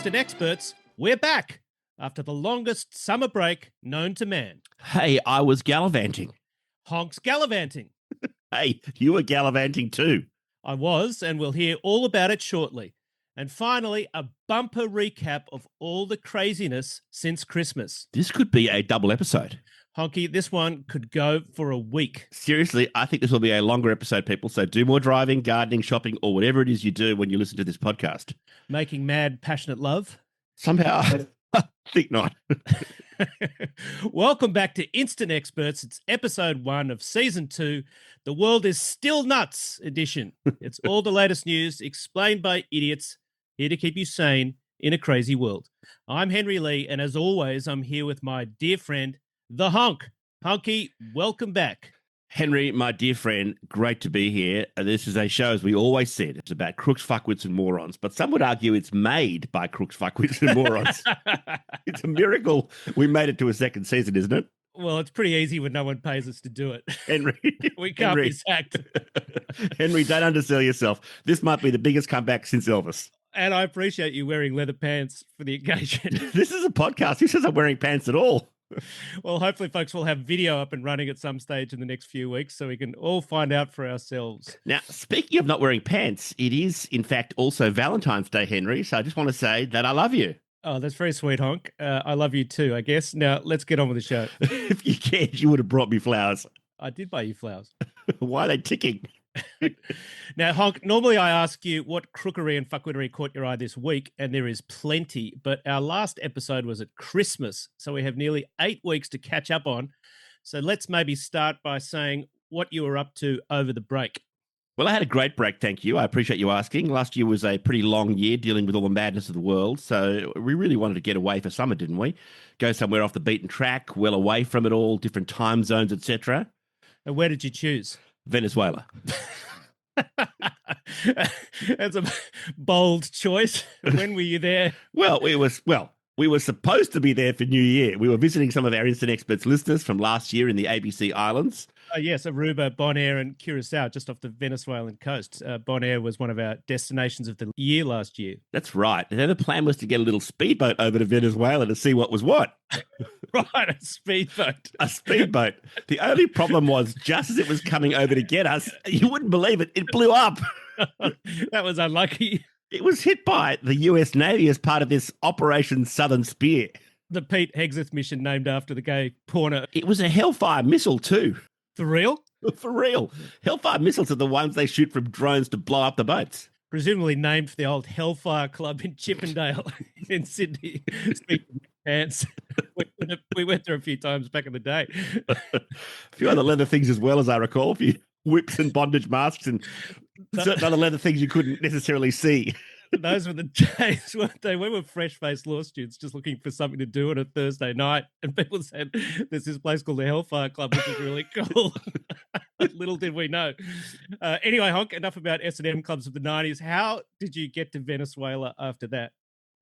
Instant Experts, we're back after the longest summer break known to man. Hey, I was gallivanting. Honk's gallivanting. Hey, you were gallivanting too. I was, and we'll hear all about it shortly. And finally, a bumper recap of all the craziness since Christmas. This could be a double episode. Honky, this one could go for a week. Seriously, I think this will be a longer episode, people. So do more driving, gardening, shopping, or whatever it is you do when you listen to this podcast. Making mad, passionate love? Somehow, I think not. Welcome back to Instant Experts. It's episode 1 of season 2, The World is Still Nuts edition. It's all the latest news explained by idiots, here to keep you sane in a crazy world. I'm Henry Lee, and as always, I'm here with my dear friend, the Honk. Honky, welcome back. Henry, my dear friend, great to be here. This is a show, as we always said, it's about crooks, fuckwits, and morons. But some would argue it's made by crooks, fuckwits, and morons. It's a miracle we made it to a second season, isn't it? Well, it's pretty easy when no one pays us to do it. Henry. We can't be sacked. Henry, don't undersell yourself. This might be the biggest comeback since Elvis. And I appreciate you wearing leather pants for the occasion. This is a podcast. Who says I'm wearing pants at all? Well, hopefully, folks, will have video up and running at some stage in the next few weeks so we can all find out for ourselves. Now, speaking of not wearing pants, it is, in fact, also Valentine's Day, Henry. So I just want to say that I love you. Oh, that's very sweet, Honk. I love you too, I guess. Now, let's get on with the show. If you cared, you would have brought me flowers. I did buy you flowers. Why are they ticking? Now, Honk, normally I ask you what crookery and fuckwittery caught your eye this week, and there is plenty, but our last episode was at Christmas, so we have nearly 8 weeks to catch up on. So let's maybe start by saying what you were up to over the break. Well, I had a great break, thank you. I appreciate you asking. Last year was a pretty long year dealing with all the madness of the world, so we really wanted to get away for summer, didn't we? Go somewhere off the beaten track, well away from it all, different time zones, etc. And where did you choose? Venezuela. That's a bold choice. When were you there? We were supposed to be there for New Year. We were visiting some of our Instant Experts listeners from last year in the ABC Islands. Yes, Aruba, Bonaire, and Curacao, just off the Venezuelan coast. Bonaire was one of our destinations of the year last year. That's right. And then the plan was to get a little speedboat over to Venezuela to see what was what. Right, a speedboat. A speedboat. The only problem was, just as it was coming over to get us, you wouldn't believe it, it blew up. That was unlucky. It was hit by the US Navy as part of this Operation Southern Spear. The Pete Hegseth mission named after the gay porno. It was a Hellfire missile too. For real? For real. Hellfire missiles are the ones they shoot from drones to blow up the boats. Presumably named for the old Hellfire Club in Chippendale in Sydney. Speaking of pants, we went there a few times back in the day. A few other leather things as well, as I recall. A few whips and bondage masks and certain other leather things you couldn't necessarily see. Those were the days, weren't they? We were fresh-faced law students just looking for something to do on a Thursday night, and people said, there's this place called the Hellfire Club, which is really cool. Little did we know. Anyway, Honk, enough about S&M clubs of the 90s. How did you get to Venezuela after that?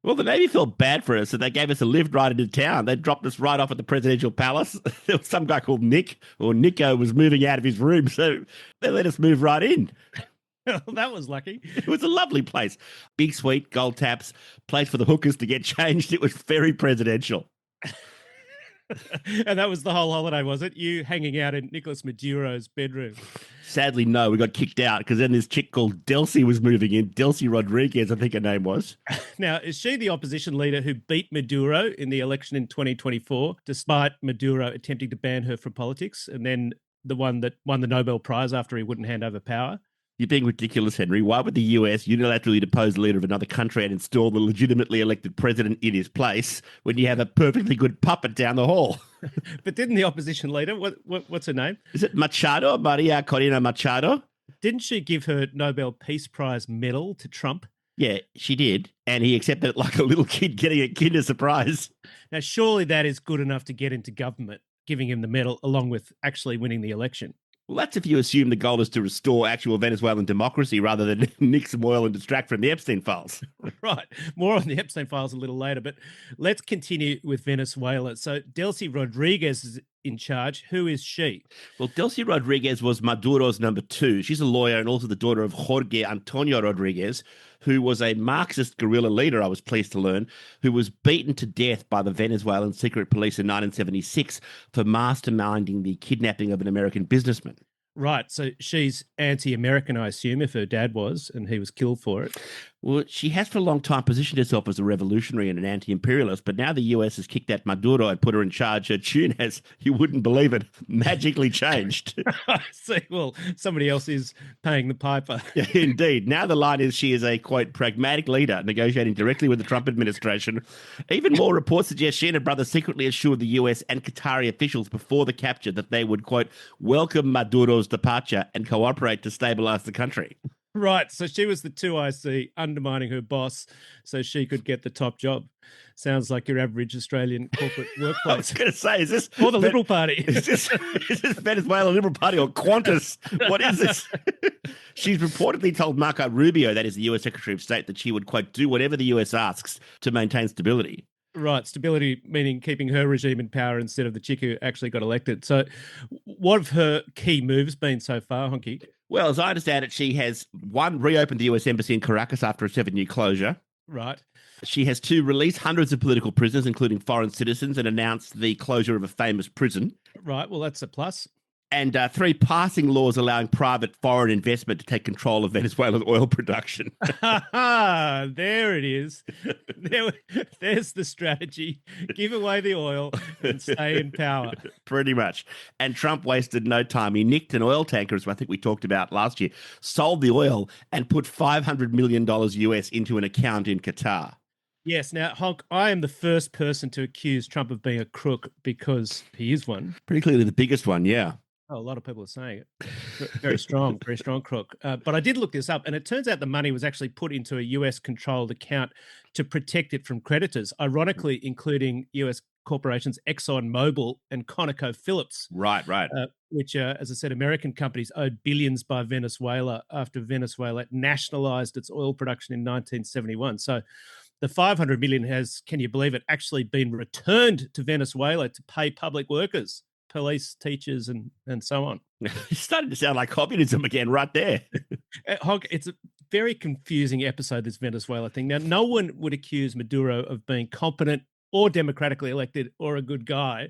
Well, the Navy felt bad for us, so they gave us a lift right into town. They dropped us right off at the presidential palace. There was some guy called Nick, or Nico, was moving out of his room, so they let us move right in. Well, that was lucky. It was a lovely place. Big suite, gold taps, place for the hookers to get changed. It was very presidential. And that was the whole holiday, was it? You hanging out in Nicolas Maduro's bedroom? Sadly, no. We got kicked out because then this chick called Delcy was moving in. Delcy Rodriguez, I think her name was. Now, is she the opposition leader who beat Maduro in the election in 2024, despite Maduro attempting to ban her from politics, and then the one that won the Nobel Prize after he wouldn't hand over power? You're being ridiculous, Henry. Why would the US unilaterally depose the leader of another country and install the legitimately elected president in his place when you have a perfectly good puppet down the hall? But didn't the opposition leader, what's her name? Is it Machado? Maria Corina Machado? Didn't she give her Nobel Peace Prize medal to Trump? Yeah, she did. And he accepted it like a little kid getting a Kinder Surprise. Now, surely that is good enough to get into government, giving him the medal along with actually winning the election. Well, that's if you assume the goal is to restore actual Venezuelan democracy rather than nick some oil and distract from the Epstein Files. Right. More on the Epstein Files a little later, but let's continue with Venezuela. So Delcy Rodriguez in charge. Who is she? Well, Delcy Rodriguez was Maduro's number 2. She's a lawyer and also the daughter of Jorge Antonio Rodriguez, who was a Marxist guerrilla leader, I was pleased to learn, who was beaten to death by the Venezuelan secret police in 1976 for masterminding the kidnapping of an American businessman. Right. So she's anti-American, I assume, if her dad was, and he was killed for it. Well, she has for a long time positioned herself as a revolutionary and an anti-imperialist, but now the US has kicked out Maduro and put her in charge. Her tune has, you wouldn't believe it, magically changed. I see. Well, somebody else is paying the piper. Yeah, indeed. Now the line is she is a, quote, pragmatic leader negotiating directly with the Trump administration. Even more reports suggest she and her brother secretly assured the US and Qatari officials before the capture that they would, quote, welcome Maduro's departure and cooperate to stabilize the country. Right. So she was the 2IC undermining her boss so she could get the top job. Sounds like your average Australian corporate workplace. I was going to say, is this... Or the Liberal Party. Is this Venezuela Liberal Party or Qantas? What is this? She's reportedly told Marco Rubio, that is the US Secretary of State, that she would, quote, do whatever the US asks to maintain stability. Right. Stability meaning keeping her regime in power instead of the chick who actually got elected. So what have her key moves been so far, Honky? Well, as I understand it, she has, 1, reopened the US Embassy in Caracas after a 7-year closure. Right. She has 2, released hundreds of political prisoners, including foreign citizens, and announced the closure of a famous prison. Right. Well, that's a plus. And 3, passing laws allowing private foreign investment to take control of Venezuela's oil production. There it is. There's the strategy. Give away the oil and stay in power. Pretty much. And Trump wasted no time. He nicked an oil tanker, as I think we talked about last year, sold the oil and put $500 million US into an account in Qatar. Yes. Now, Honk, I am the first person to accuse Trump of being a crook because he is one. Pretty clearly the biggest one, yeah. Oh, a lot of people are saying it. Very strong crook. But I did look this up, and it turns out the money was actually put into a US-controlled account to protect it from creditors, ironically including US corporations ExxonMobil and ConocoPhillips. Right. Which, as I said, American companies owed billions by Venezuela after Venezuela nationalized its oil production in 1971. So the $500 million has, can you believe it, actually been returned to Venezuela to pay public workers, police, teachers, and so on. It's starting to sound like communism again right there. Honk, it's a very confusing episode, this Venezuela thing. Now, no one would accuse Maduro of being competent or democratically elected or a good guy.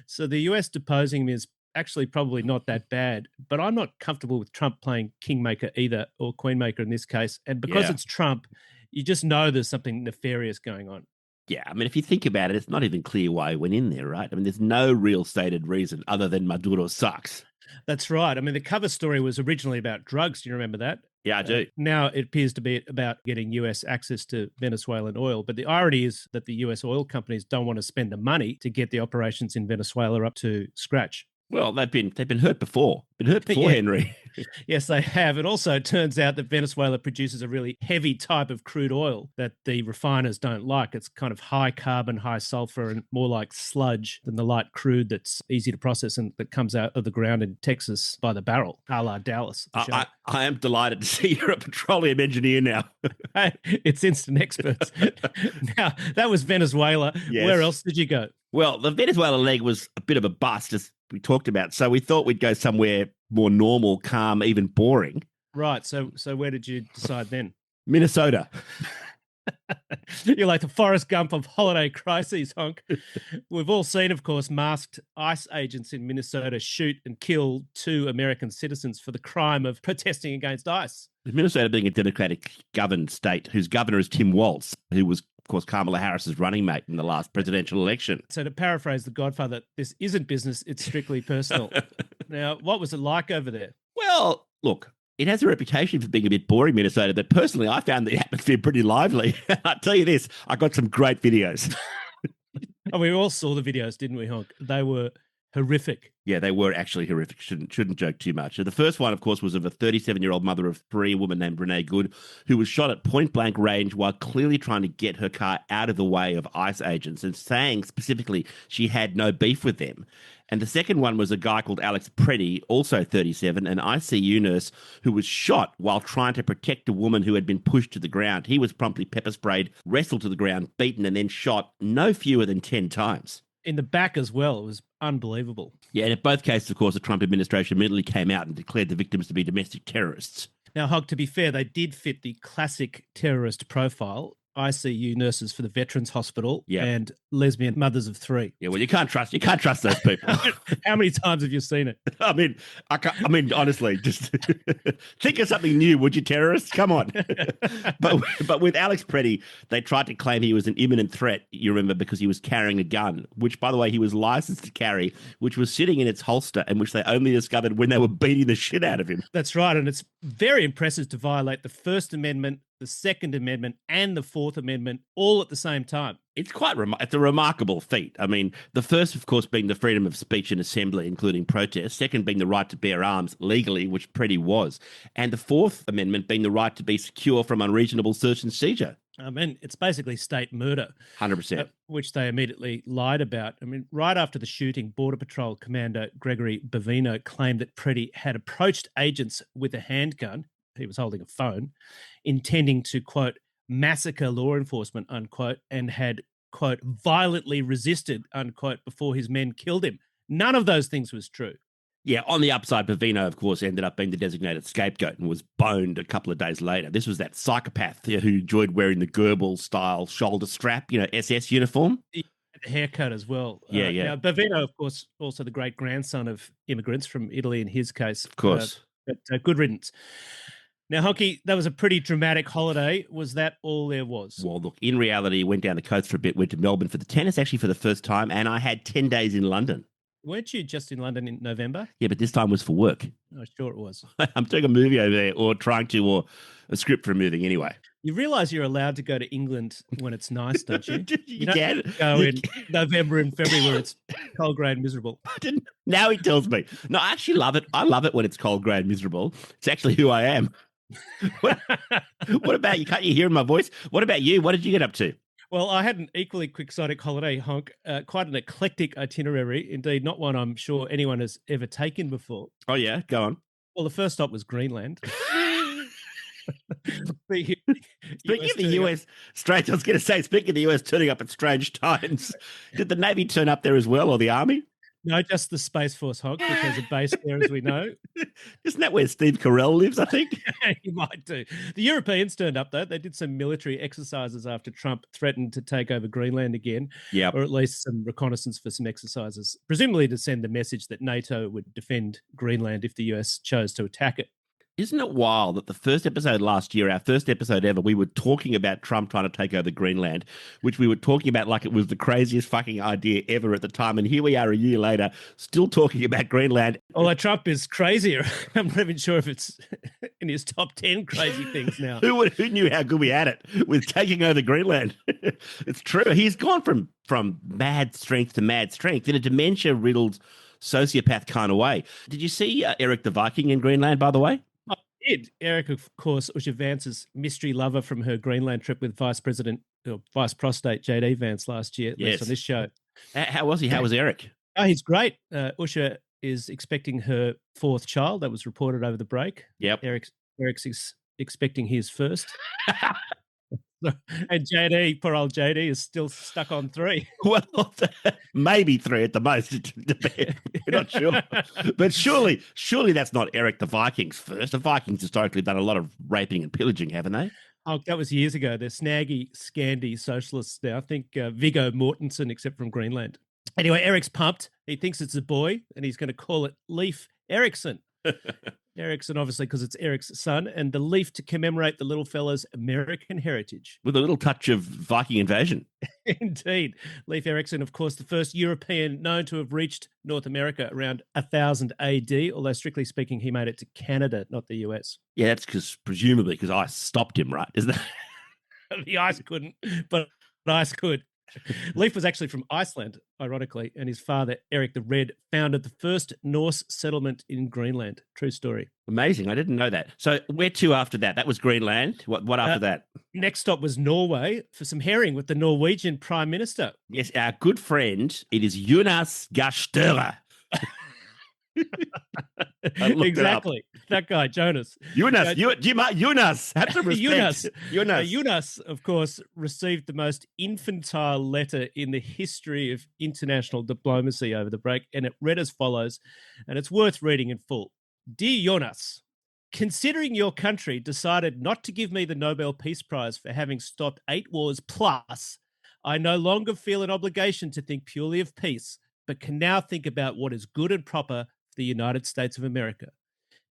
So the US deposing him is actually probably not that bad. But I'm not comfortable with Trump playing kingmaker either, or queenmaker in this case. And because it's Trump, you just know there's something nefarious going on. Yeah, I mean, if you think about it, it's not even clear why he went in there, right? I mean, there's no real stated reason other than Maduro sucks. That's right. I mean, the cover story was originally about drugs. Do you remember that? Yeah, I do. Now it appears to be about getting US access to Venezuelan oil. But the irony is that the US oil companies don't want to spend the money to get the operations in Venezuela up to scratch. Well, they've been hurt before. Henry. Yes, they have. It also turns out that Venezuela produces a really heavy type of crude oil that the refiners don't like. It's kind of high carbon, high sulfur, and more like sludge than the light crude that's easy to process and that comes out of the ground in Texas by the barrel, a la Dallas. I am delighted to see you're a petroleum engineer now. It's instant experts. Now, that was Venezuela. Yes. Where else did you go? Well, the Venezuela leg was a bit of a bust, as we talked about. So we thought we'd go somewhere more normal, calm, even boring. Right. So where did you decide then? Minnesota. You're like the Forrest Gump of holiday crises, Honk. We've all seen, of course, masked ICE agents in Minnesota shoot and kill 2 American citizens for the crime of protesting against ICE. Minnesota being a Democratic governed state whose governor is Tim Walz, who was, of course, Kamala Harris's running mate in the last presidential election. So to paraphrase The Godfather, this isn't business, it's strictly personal. Now, what was it like over there? Well, look, it has a reputation for being a bit boring, Minnesota, but personally, I found the atmosphere pretty lively. I'll tell you this, I got some great videos. Oh, we all saw the videos, didn't we, Honk? They were horrific. Yeah, they were actually horrific. Shouldn't joke too much. So the first one, of course, was of a 37-year-old mother of 3, a woman named Renee Good, who was shot at point-blank range while clearly trying to get her car out of the way of ICE agents and saying specifically she had no beef with them. And the second one was a guy called Alex Preddy, also 37, an ICU nurse who was shot while trying to protect a woman who had been pushed to the ground. He was promptly pepper sprayed, wrestled to the ground, beaten, and then shot no fewer than 10 times. in the back as well. It was unbelievable. Yeah, and in both cases, of course, the Trump administration immediately came out and declared the victims to be domestic terrorists. Now, Hog, to be fair, they did fit the classic terrorist profile. ICU nurses for the Veterans Hospital and lesbian mothers of 3. Yeah, well, you can't trust those people. How many times have you seen it? I mean, honestly, just think of something new, would you, terrorists? Come on. but with Alex Preddy, they tried to claim he was an imminent threat, you remember, because he was carrying a gun, which, by the way, he was licensed to carry, which was sitting in its holster and which they only discovered when they were beating the shit out of him. That's right, and it's very impressive to violate the First Amendment, the Second Amendment, and the Fourth Amendment all at the same time. It's it's a remarkable feat. I mean, the first, of course, being the freedom of speech and assembly, including protest. Second being the right to bear arms legally, which Preddy was. And the Fourth Amendment being the right to be secure from unreasonable search and seizure. I mean, it's basically state murder. 100%. Which they immediately lied about. I mean, right after the shooting, Border Patrol Commander Gregory Bavino claimed that Preddy had approached agents with a handgun. He was holding a phone, intending to, quote, massacre law enforcement, unquote, and had, quote, violently resisted, unquote, before his men killed him. None of those things was true. Yeah, on the upside, Bavino, of course, ended up being the designated scapegoat and was boned a couple of days later. This was that psychopath who enjoyed wearing the Goebbels-style shoulder strap, SS uniform. The haircut as well. Yeah. Now, Bavino, of course, also the great-grandson of immigrants from Italy in his case. Of course. But good riddance. Now, Honky, that was a pretty dramatic holiday. Was that all there was? Well, look, in reality, went down the coast for a bit, went to Melbourne for the tennis, actually for the first time, and I had 10 days in London. Weren't you just in London in November? Yeah, but this time was for work. Oh, sure it was. I'm doing a movie over there, or a script for a movie anyway. You realise you're allowed to go to England when it's nice, don't you? You can go in November and February where it's cold, grey and miserable. Now he tells me. No, I actually love it. I love it when it's cold, grey and miserable. It's actually who I am. What about you? Can't you hear my voice? What about you? What did you get up to? Well, I had an equally quixotic holiday, Honk. Quite an eclectic itinerary. Indeed, not one I'm sure anyone has ever taken before. Oh, yeah? Go on. Well, the first stop was Greenland. Speaking of the US, strange, I was going to say, speaking of the US turning up at strange times, did the Navy turn up there as well, or the Army? No, just the Space Force, Honk, which has a base there, as we know. Isn't that where Steve Carell lives, I think? He might do. The Europeans turned up, though. They did some military exercises after Trump threatened to take over Greenland again, or at least some reconnaissance for some exercises, presumably to send the message that NATO would defend Greenland if the US chose to attack it. Isn't it wild that the first episode last year, our first episode ever, we were talking about Trump trying to take over Greenland, which we were talking about like it was the craziest fucking idea ever at the time. And here we are a year later, still talking about Greenland. Although Trump is crazier. I'm not even sure if it's in his top 10 crazy things now. Who knew how good we had it with taking over Greenland? It's true. He's gone from mad strength to mad strength in a dementia-riddled sociopath kind of way. Did you see Eric the Viking in Greenland, by the way? Eric, of course, Usha Vance's mystery lover from her Greenland trip with Vice Prostate J.D. Vance last year, at least on this show. How was he? How was Eric? Oh, he's great. Usha is expecting her 4th child. That was reported over the break. Yep. Eric's expecting his first. And JD, poor old JD, is still stuck on 3. Well, maybe 3 at the most. We're not sure. But surely that's not Eric the Viking's first. The Vikings historically done a lot of raping and pillaging, haven't they? Oh, that was years ago. They're snaggy, scandy socialists now. I think Viggo Mortensen, except from Greenland. Anyway, Eric's pumped. He thinks it's a boy, and he's going to call it Leif Erikson. Erikson, obviously, because it's Eric's son, and the leaf to commemorate the little fella's American heritage. With a little touch of Viking invasion. Indeed. Leif Erikson, of course, the first European known to have reached North America around 1000 AD, although strictly speaking, he made it to Canada, not the US. Yeah, that's presumably because ice stopped him, right? Isn't that? The ice couldn't, but ice could. Leif was actually from Iceland, ironically, and his father, Eric the Red, founded the first Norse settlement in Greenland. True story. Amazing. I didn't know that. So where to after that? That was Greenland. What after that? Next stop was Norway for some herring with the Norwegian Prime Minister. Yes, our good friend. It is Jonas Gahr Støre. I looked it up. Exactly. That guy, Jonas. Jonas, Jonas, have some respect. Jonas, of course, received the most infantile letter in the history of international diplomacy over the break, and it read as follows, and it's worth reading in full. Dear Jonas, considering your country decided not to give me the Nobel Peace Prize for having stopped 8 wars plus, I no longer feel an obligation to think purely of peace, but can now think about what is good and proper for the United States of America.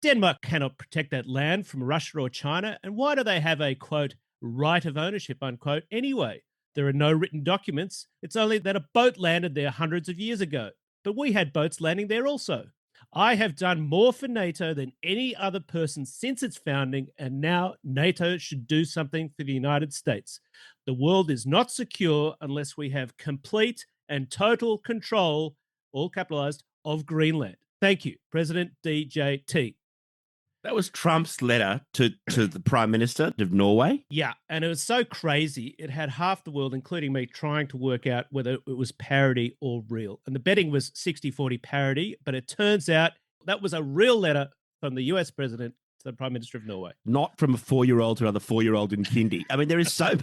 Denmark cannot protect that land from Russia or China, and why do they have a, quote, right of ownership, unquote, anyway? There are no written documents. It's only that a boat landed there hundreds of years ago. But we had boats landing there also. I have done more for NATO than any other person since its founding, and now NATO should do something for the United States. The world is not secure unless we have complete and total control, all capitalized, of Greenland. Thank you, President DJT. That was Trump's letter to the Prime Minister of Norway. Yeah, and it was so crazy. It had half the world, including me, trying to work out whether it was parody or real. And the betting was 60-40 parody, but it turns out that was a real letter from the US president to the Prime Minister of Norway. Not from a 4-year-old to another 4-year-old in kindy. I mean, there is so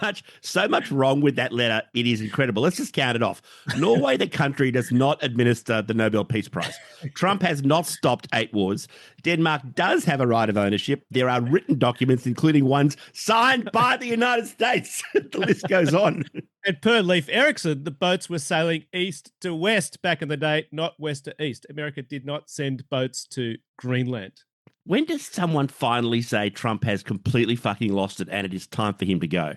much wrong with that letter. It is incredible. Let's just count it off. Norway, the country, does not administer the Nobel Peace Prize. Trump has not stopped 8 wars. Denmark does have a right of ownership. There are written documents, including ones signed by the United States. The list goes on. And per Leif Erikson, the boats were sailing east to west back in the day, not west to east. America did not send boats to Greenland. When does someone finally say Trump has completely fucking lost it and it is time for him to go?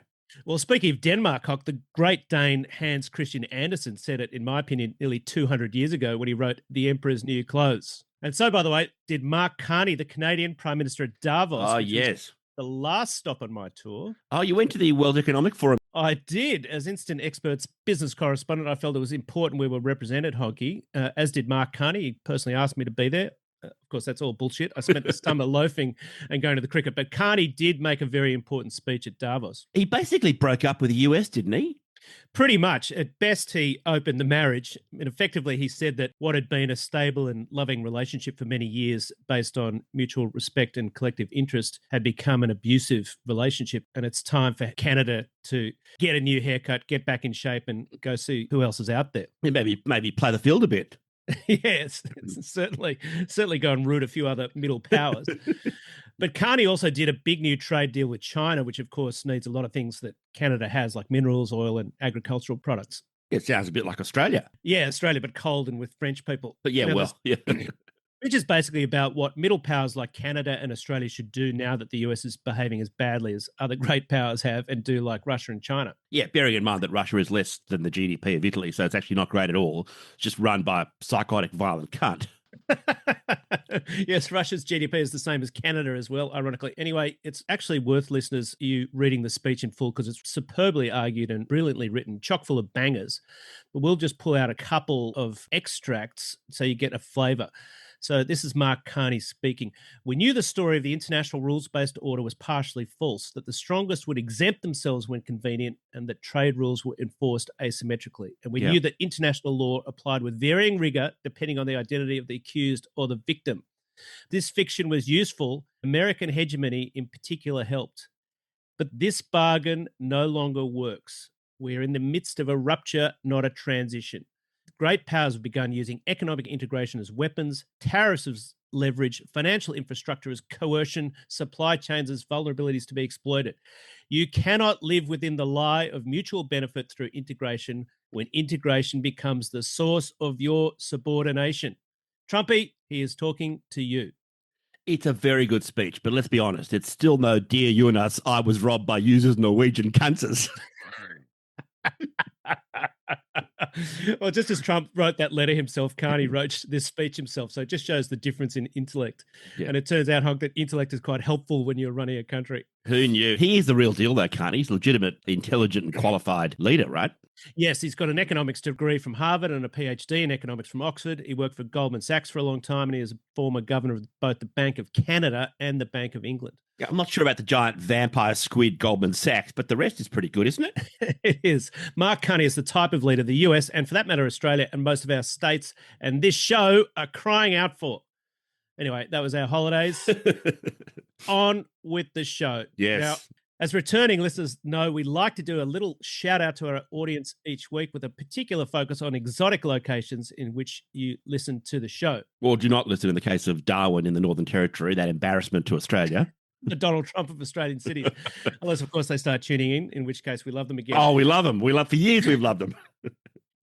Well, speaking of Denmark, Honk, the great Dane Hans Christian Andersen said it, in my opinion, nearly 200 years ago when he wrote The Emperor's New Clothes. And so, by the way, did Mark Carney, the Canadian Prime Minister at Davos. Oh, yes. The last stop on my tour. Oh, you went to the World Economic Forum. I did. As Instant Experts business correspondent, I felt it was important we were represented, Honky, as did Mark Carney. He personally asked me to be there. Of course, that's all bullshit. I spent the summer loafing and going to the cricket. But Carney did make a very important speech at Davos. He basically broke up with the US, didn't he? Pretty much. At best, he opened the marriage. And effectively, he said that what had been a stable and loving relationship for many years based on mutual respect and collective interest had become an abusive relationship. And it's time for Canada to get a new haircut, get back in shape and go see who else is out there. Maybe play the field a bit. Yes, certainly go and root a few other middle powers. But Carney also did a big new trade deal with China, which of course needs a lot of things that Canada has, like minerals, oil, and agricultural products. It sounds a bit like Australia. Yeah, Australia, but cold and with French people. But yeah, yeah. Which is basically about what middle powers like Canada and Australia should do now that the US is behaving as badly as other great powers have and do like Russia and China. Yeah, bearing in mind that Russia is less than the GDP of Italy, so it's actually not great at all. It's just run by a psychotic, violent cunt. Yes, Russia's GDP is the same as Canada as well, ironically. Anyway, it's actually worth listeners you reading the speech in full because it's superbly argued and brilliantly written, chock full of bangers. But we'll just pull out a couple of extracts so you get a flavour. So this is Mark Carney speaking. We knew the story of the international rules-based order was partially false, that the strongest would exempt themselves when convenient and that trade rules were enforced asymmetrically. And we knew that international law applied with varying rigour depending on the identity of the accused or the victim. This fiction was useful. American hegemony in particular helped. But this bargain no longer works. We're in the midst of a rupture, not a transition. Great powers have begun using economic integration as weapons, tariffs as leverage, financial infrastructure as coercion, supply chains as vulnerabilities to be exploited. You cannot live within the lie of mutual benefit through integration when integration becomes the source of your subordination. Trumpy, he is talking to you. It's a very good speech, but let's be honest, it's still no dear Jonas, I was robbed by users Norwegian cunts. Well, just as Trump wrote that letter himself, Carney wrote this speech himself. So it just shows the difference in intellect. Yeah. And it turns out, Honk, that intellect is quite helpful when you're running a country. Who knew? He is the real deal, though, Carney. He's a legitimate, intelligent and qualified leader, right? Yes, he's got an economics degree from Harvard and a PhD in economics from Oxford. He worked for Goldman Sachs for a long time, and he is a former governor of both the Bank of Canada and the Bank of England. Yeah, I'm not sure about the giant vampire squid Goldman Sachs, but the rest is pretty good, isn't it? It is. Mark Carney is the type of leader the US, and for that matter, Australia and most of our states and this show are crying out for. Anyway, that was our holidays. On with the show. Yes. Now, as returning listeners know, we like to do a little shout out to our audience each week with a particular focus on exotic locations in which you listen to the show. Or do not listen in the case of Darwin in the Northern Territory, that embarrassment to Australia. The Donald Trump of Australian cities. Unless, of course, they start tuning in which case we love them again. Oh, we love them. For years we've loved them.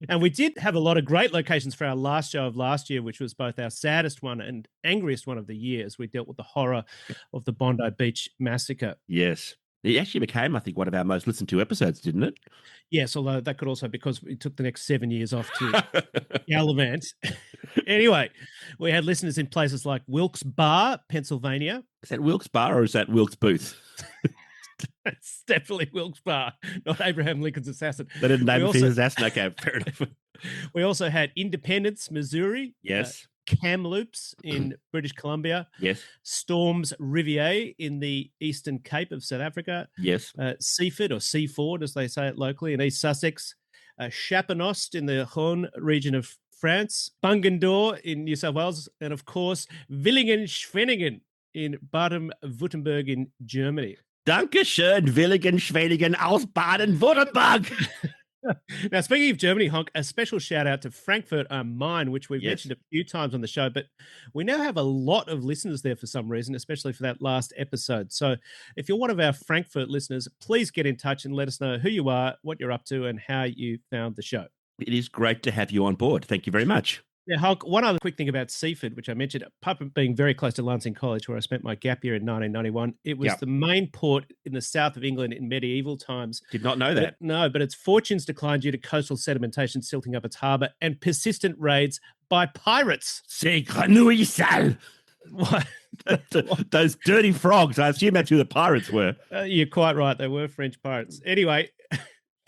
And we did have a lot of great locations for our last show of last year, which was both our saddest one and angriest one of the year, as we dealt with the horror of the Bondi Beach massacre. Yes. It actually became, I think, one of our most listened to episodes, didn't it? Yes, although that could also, because we took the next 7 years off to Gallivant. Anyway, we had listeners in places like Wilkes Barre, Pennsylvania. Is that Wilkes Barre or is that Wilkes Booth? It's definitely Wilkes Barre, not Abraham Lincoln's assassin. They didn't name his assassin. Okay, fair enough. We also had Independence, Missouri. Yes. Kamloops in British Columbia. Yes. Storms Riviere in the Eastern Cape of South Africa. Yes. Seaford, or Seaford, as they say it locally, in East Sussex. Chapanost in the Rhône region of France. Bungendore in New South Wales. And, of course, Villingen-Schwenningen in Baden-Württemberg in Germany. Dankeschön, Villingen-Schwenningen aus Baden-Württemberg. Now, speaking of Germany, Honk, a special shout out to Frankfurt am Main, which we've mentioned a few times on the show, but we now have a lot of listeners there for some reason, especially for that last episode. So if you're one of our Frankfurt listeners, please get in touch and let us know who you are, what you're up to, and how you found the show. It is great to have you on board. Thank you very much. Yeah, Honk, one other quick thing about Seaford, which I mentioned, apart from being very close to Lancing College, where I spent my gap year in 1991, it was the main port in the south of England in medieval times. Did not know that. But its fortunes declined due to coastal sedimentation silting up its harbour and persistent raids by pirates. What? Those dirty frogs. I assume that's who the pirates were. You're quite right. They were French pirates. Anyway,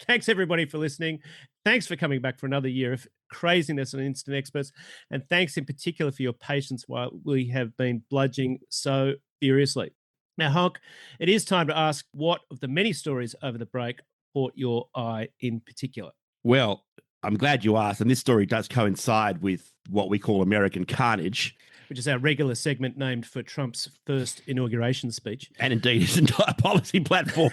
thanks everybody for listening. Thanks for coming back for another year of craziness on Instant Experts. And thanks in particular for your patience while we have been bludging so furiously. Now, Honk, it is time to ask what of the many stories over the break caught your eye in particular. Well, I'm glad you asked. And this story does coincide with what we call American carnage, which is our regular segment named for Trump's first inauguration speech. And indeed his entire policy platform.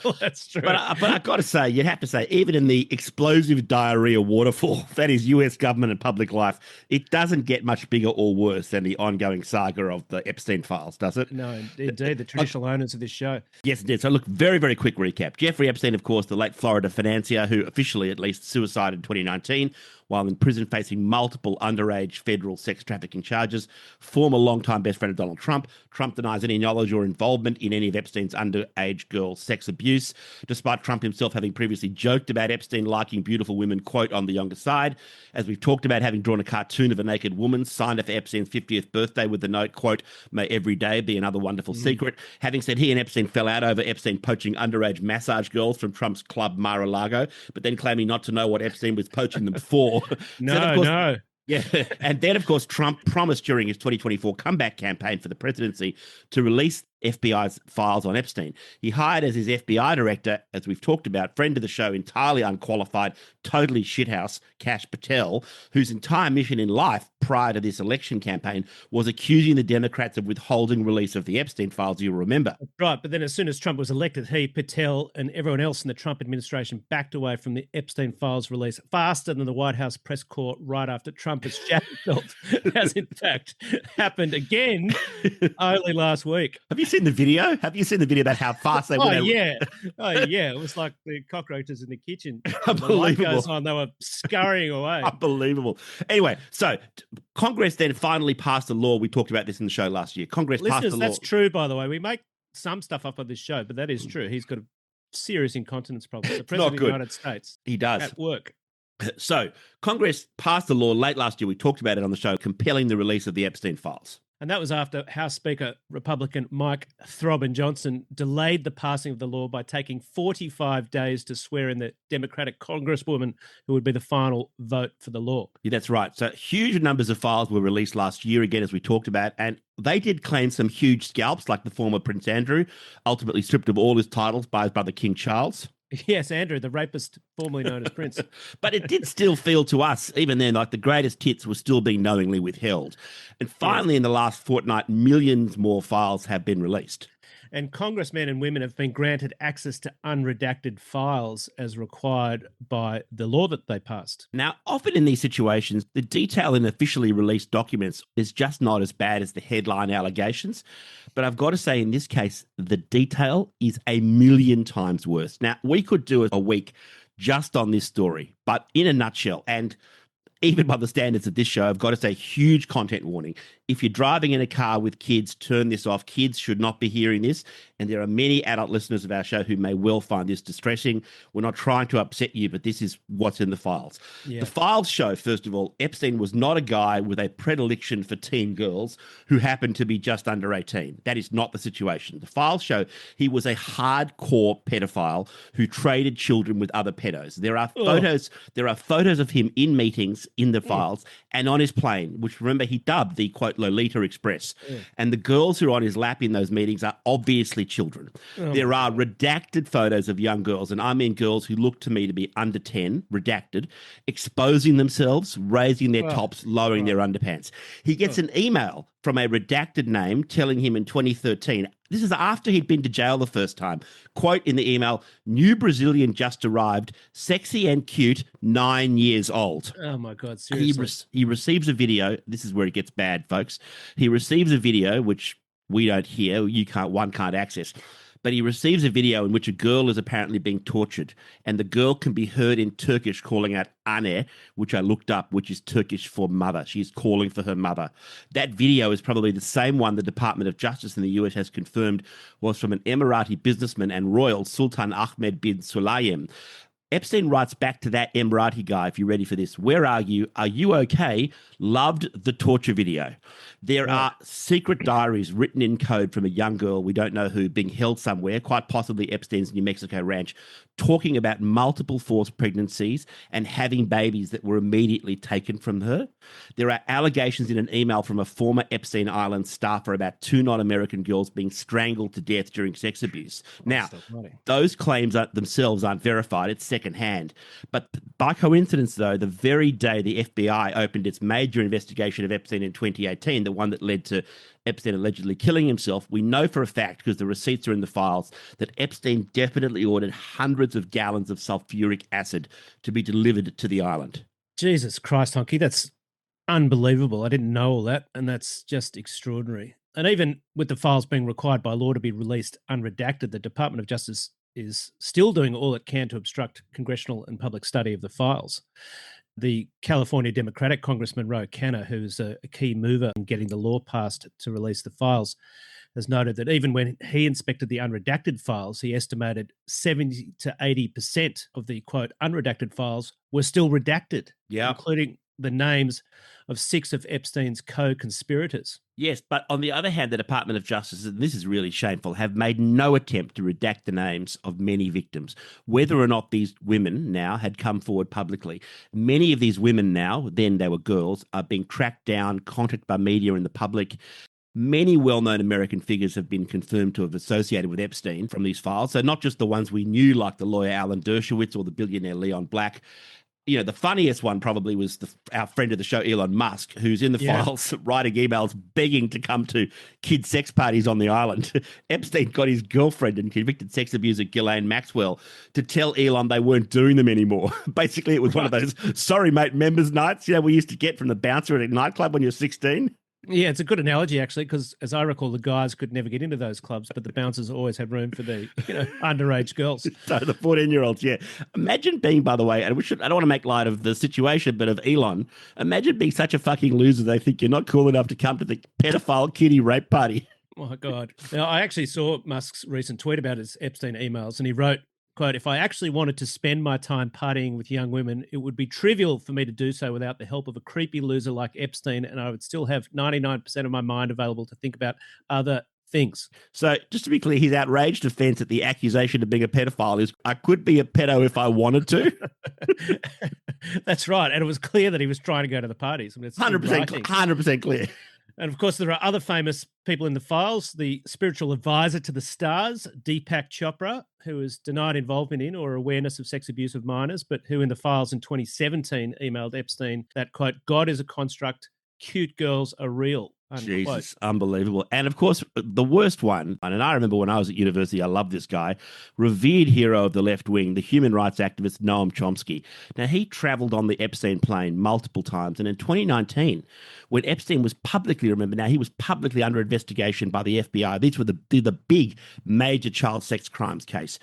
Well, that's true. But I've got to say, you'd have to say, even in the explosive diarrhea waterfall that is US government and public life, it doesn't get much bigger or worse than the ongoing saga of the Epstein Files, does it? No, indeed, the traditional owners of this show. Yes, it did. So look, very, very quick recap. Jeffrey Epstein, of course, the late Florida financier who officially at least suicided in 2019 while in prison facing multiple underage federal sex trafficking charges. Former longtime best friend of Donald Trump. Trump denies any knowledge or involvement in any of Epstein's underage girl sex abuse, despite Trump himself having previously joked about Epstein liking beautiful women, quote, on the younger side. As we've talked about, having drawn a cartoon of a naked woman, signed it for Epstein's 50th birthday with the note, quote, may every day be another wonderful secret. Having said he and Epstein fell out over Epstein poaching underage massage girls from Trump's club Mar-a-Lago, but then claiming not to know what Epstein was poaching them for. No. Yeah. And then, of course, Trump promised during his 2024 comeback campaign for the presidency to release FBI's files on Epstein. He hired as his FBI director, as we've talked about, friend of the show, entirely unqualified, totally shithouse, Kash Patel, whose entire mission in life prior to this election campaign was accusing the Democrats of withholding release of the Epstein files, you'll remember. Right, but then as soon as Trump was elected, he, Patel, and everyone else in the Trump administration backed away from the Epstein files release faster than the White House press corps right after Trump has shat himself, as in fact happened again only last week. Have you seen the video? Have you seen the video about how fast they went? Oh, yeah. It was like the cockroaches in the kitchen. Unbelievable. The light goes on, they were scurrying away. Unbelievable. Anyway, so Congress then finally passed a law. We talked about this in the show last year. Congress passed the law. That's true, by the way. We make some stuff up on this show, but that is true. He's got a serious incontinence problem. The President of the United States. He does. At work. So Congress passed a law late last year. We talked about it on the show, compelling the release of the Epstein files. And that was after House Speaker Republican Mike Thorbjorn Johnson delayed the passing of the law by taking 45 days to swear in the Democratic Congresswoman who would be the final vote for the law. Yeah, that's right. So huge numbers of files were released last year, again, as we talked about, and they did claim some huge scalps, like the former Prince Andrew, ultimately stripped of all his titles by his brother King Charles. Yes, Andrew, the rapist formerly known as Prince. But it did still feel to us, even then, like the greatest hits were still being knowingly withheld. And finally, in the last fortnight, millions more files have been released. And congressmen and women have been granted access to unredacted files as required by the law that they passed. Now, often in these situations, the detail in officially released documents is just not as bad as the headline allegations. But I've got to say, in this case, the detail is a million times worse. Now, we could do a week just on this story, but in a nutshell, and even by the standards of this show, I've got to say, huge content warning. If you're driving in a car with kids, turn this off. Kids should not be hearing this. And there are many adult listeners of our show who may well find this distressing. We're not trying to upset you, but this is what's in the files. Yeah. The files show, first of all, Epstein was not a guy with a predilection for teen girls who happened to be just under 18. That is not the situation. The files show he was a hardcore pedophile who traded children with other pedos. There are photos. There are photos of him in meetings in the files and on his plane, which, remember, he dubbed the, quote, Lolita Express. And the girls who are on his lap in those meetings are obviously children. There are redacted photos of young girls, and I mean girls who look to me to be under 10, redacted, exposing themselves, raising their tops, lowering their underpants. He gets an email from a redacted name telling him in 2013, this is after he'd been to jail the first time, quote in the email, "New Brazilian just arrived, sexy and cute, 9 years old." Oh my God, seriously. He receives a video. This is where it gets bad, folks. He receives a video, which we don't hear, one can't access. But he receives a video in which a girl is apparently being tortured, and the girl can be heard in Turkish calling out "anne," which I looked up, which is Turkish for mother. She's calling for her mother. That video is probably the same one the Department of Justice in the US has confirmed was from an Emirati businessman and royal, Sultan Ahmed bin Sulayem. Epstein writes back to that Emirati guy, if you're ready for this, "Where are you? Are you okay? Loved the torture video." There are secret diaries written in code from a young girl, we don't know who, being held somewhere, quite possibly Epstein's New Mexico ranch, talking about multiple forced pregnancies and having babies that were immediately taken from her. There are allegations in an email from a former Epstein Island staffer about 2 non-American girls being strangled to death during sex abuse. Now, those claims themselves aren't verified. It's secondhand. But by coincidence, though, the very day the FBI opened its major investigation of Epstein in 2018, the one that led to Epstein allegedly killing himself, we know for a fact, because the receipts are in the files, that Epstein definitely ordered hundreds of gallons of sulfuric acid to be delivered to the island. Jesus Christ, Honky, that's unbelievable. I didn't know all that, and that's just extraordinary. And even with the files being required by law to be released unredacted, the Department of Justice is still doing all it can to obstruct congressional and public study of the files. The California Democratic Congressman Ro Khanna, who's a key mover in getting the law passed to release the files, has noted that even when he inspected the unredacted files, he estimated 70 to 80% of the, quote, unredacted files were still redacted, including the names of 6 of Epstein's co-conspirators. Yes, but on the other hand, the Department of Justice, and this is really shameful, have made no attempt to redact the names of many victims, whether or not these women now had come forward publicly. Many of these women now, then they were girls, are being tracked down, contacted by media and the public. Many well-known American figures have been confirmed to have associated with Epstein from these files. So not just the ones we knew, like the lawyer Alan Dershowitz or the billionaire Leon Black. You know, the funniest one probably was our friend of the show, Elon Musk, who's in the files writing emails begging to come to kid sex parties on the island. Epstein got his girlfriend and convicted sex abuser Ghislaine Maxwell to tell Elon they weren't doing them anymore. Basically, it was one of those, sorry, mate, members nights, we used to get from the bouncer at a nightclub when you're 16. Yeah, it's a good analogy, actually, because as I recall, the guys could never get into those clubs, but the bouncers always had room for the underage girls. So the 14-year-olds, Imagine being, by the way, and I don't want to make light of the situation, but of Elon, imagine being such a fucking loser they think you're not cool enough to come to the pedophile kiddie rape party. Oh, my God. Now, I actually saw Musk's recent tweet about his Epstein emails, and he wrote, quote, "If I actually wanted to spend my time partying with young women, it would be trivial for me to do so without the help of a creepy loser like Epstein, and I would still have 99% of my mind available to think about other things." So just to be clear, his outraged defense at the accusation of being a pedophile is, I could be a pedo if I wanted to. That's right. And it was clear that he was trying to go to the parties. I mean, it's 100% clear. And of course, there are other famous people in the files. The spiritual advisor to the stars, Deepak Chopra, who is denied involvement in or awareness of sex abuse of minors, but who in the files in 2017 emailed Epstein that, quote, God is a construct, cute girls are real. Unquote. Jesus, unbelievable. And of course, the worst one, and I remember when I was at university, I loved this guy, revered hero of the left wing, the human rights activist Noam Chomsky. Now, he traveled on the Epstein plane multiple times. And in 2019, when Epstein was publicly, remember now, he was publicly under investigation by the FBI. These were the big major child sex crimes case.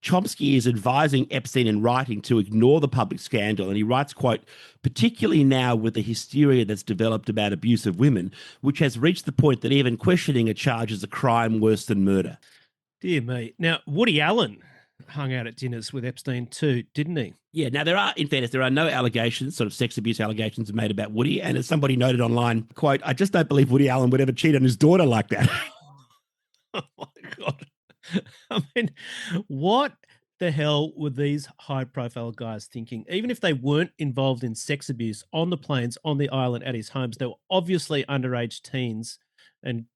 Chomsky is advising Epstein in writing to ignore the public scandal. And he writes, quote, particularly now with the hysteria that's developed about abuse of women, which has reached the point that even questioning a charge is a crime worse than murder. Dear me. Now, Woody Allen hung out at dinners with Epstein too, didn't he? Yeah. Now, in fairness, there are no allegations, sort of sex abuse allegations made about Woody. And as somebody noted online, quote, I just don't believe Woody Allen would ever cheat on his daughter like that. Oh, my God. I mean, what the hell were these high-profile guys thinking? Even if they weren't involved in sex abuse on the planes, on the island, at his homes, they were obviously underage teens and